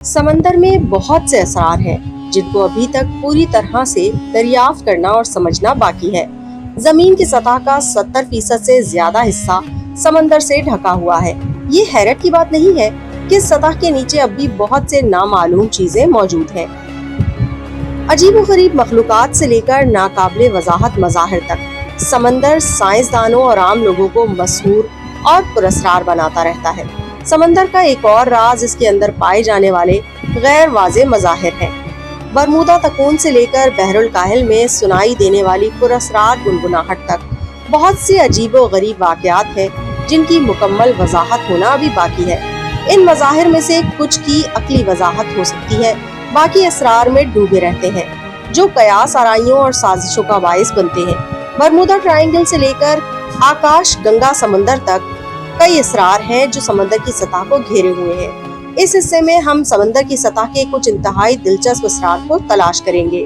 समंदर में बहुत से असरार हैं जिनको अभी तक पूरी तरह से दरियाफ्त करना और समझना बाकी है। जमीन की सतह का 70% से ज्यादा हिस्सा समंदर से ढका हुआ है। ये हैरत की बात नहीं है कि सतह के नीचे अब भी बहुत से नामालूम चीजें मौजूद हैं। अजीबोगरीब मखलूकात से लेकर नाकाबिले वजाहत मज़ाहिर तक समंदर साइंसदानों और आम लोगों को मशहूर और पुरस्कार बनाता रहता है। समंदर का एक और राज इसके अंदर पाए जाने वाले गैर वाज़ेह मज़ाहिर हैं। बरमूदा तकून से लेकर बहरुल काहिल में सुनाई देने वाली पुरस्कार गुनगुनाहट तक बहुत से अजीबो गरीब वाक़यात हैं जिनकी मुकम्मल वजाहत होना अभी बाकी है। इन मज़ाहिर में से कुछ की अक्ली वजाहत हो सकती है, बाकी असरार में डूबे रहते हैं जो कयास आराइयों और साजिशों का बाइस बनते हैं। बरमूदा ट्रायंगल से लेकर आकाश गंगा समंदर तक कई असरार हैं जो समंदर की सतह को घेरे हुए हैं। इस हिस्से में हम समंदर की सतह के कुछ इंतहाई दिलचस्प असरार को तलाश करेंगे।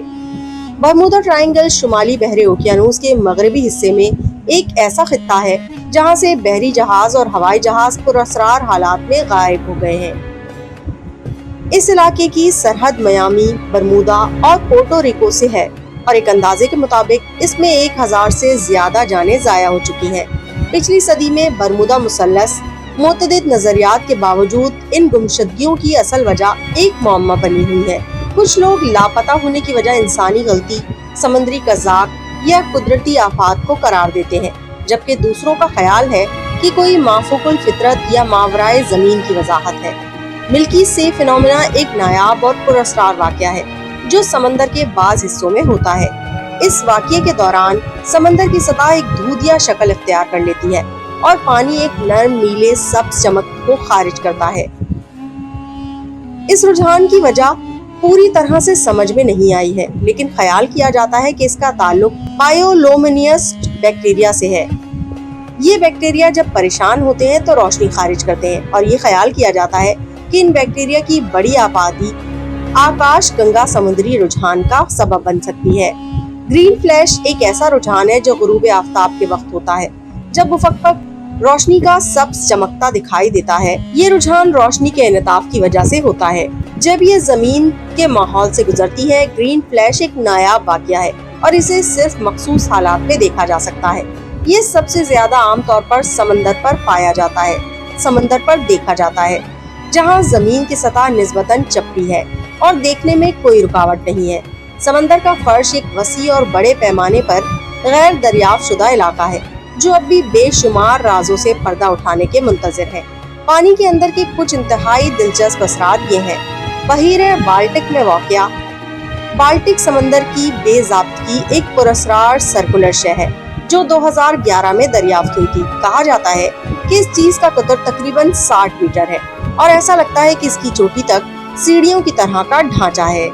बरमूदा ट्रायंगल शुमाली बहरे ओकियानूस के मगरबी हिस्से में एक ऐसा खित्ता है जहां से बहरी जहाज और हवाई जहाज पुरअसरार हालात में गायब हो गए हैं। इस इलाके की सरहद मियामी, बरमूदा और पोर्टो रिको से है और एक अंदाजे के मुताबिक इसमें 1000 से ज्यादा जानें जाया हो चुकी हैं। पिछली सदी में बरमूदा मुसल्लस मुतअद्दिद नजरियात के बावजूद इन गुमशदगियों की असल वजह एक मुअम्मा बनी हुई है। कुछ लोग लापता होने की वजह इंसानी गलती, समुद्री कज़ाक या कुदरती आफात को करार देते हैं, जबकि दूसरों का ख्याल है कि कोई माफूकुल फितरत या मावराए जमीन की वजाहत है। मिल्की से फिनोमेना एक नायाब और पुरअसरार वाक़या है जो समंदर के बाज़ हिस्सों में होता है। इस वाक़ये के दौरान समंदर की सतह एक दूधिया शक्ल इख्तियार कर लेती है और पानी एक नर्म नीले सब्ज चमक को खारिज करता है। इस रुझान की वजह पूरी तरह से समझ में नहीं आई है, लेकिन ख्याल किया जाता है कि इसका ताल्लुक बायोलोमिनियस बैक्टीरिया से है। ये बैक्टीरिया जब परेशान होते हैं तो रोशनी खारिज करते हैं और ये ख्याल किया जाता है कि इन बैक्टीरिया की बड़ी आबादी आकाश गंगा समुद्री रुझान का सबब बन सकती है। ग्रीन फ्लैश एक ऐसा रुझान है जो गुरूब आफ्ताब के वक्त होता है, जब उफक पर रोशनी का सब्ज चमकता दिखाई देता है। ये रुझान रोशनी के इनताफ की वजह से होता है। जब ये जमीन के माहौल से गुजरती है, ग्रीन फ्लैश एक नायाब वाक़या है और इसे सिर्फ मखसूस हालात में देखा जा सकता है। ये सबसे ज्यादा आमतौर पर समंदर पर पाया जाता है, समंदर पर देखा जाता है जहाँ जमीन की सतह निस्बतन चपटी है और देखने में कोई रुकावट नहीं है। समंदर का फर्श एक वसी और बड़े पैमाने पर गैर दरियाफ्त शुदा इलाका है जो अब भी बेशुमार राजों से पर्दा उठाने के मुंतज़िर है। पानी के अंदर के कुछ इंतहाई दिलचस्प असरार ये हैं। बहीरे बाल्टिक में वाक़या बाल्टिक समंदर की बेज़ाब्तगी एक पुरअसरार सर्कुलर शय है जो 2011 में दरियाफ्त हुई थी। कहा जाता है कि इस चीज का कतर तकरीबन 60 मीटर है और ऐसा लगता है कि इसकी चोटी तक सीढ़ियों की तरह का ढांचा है।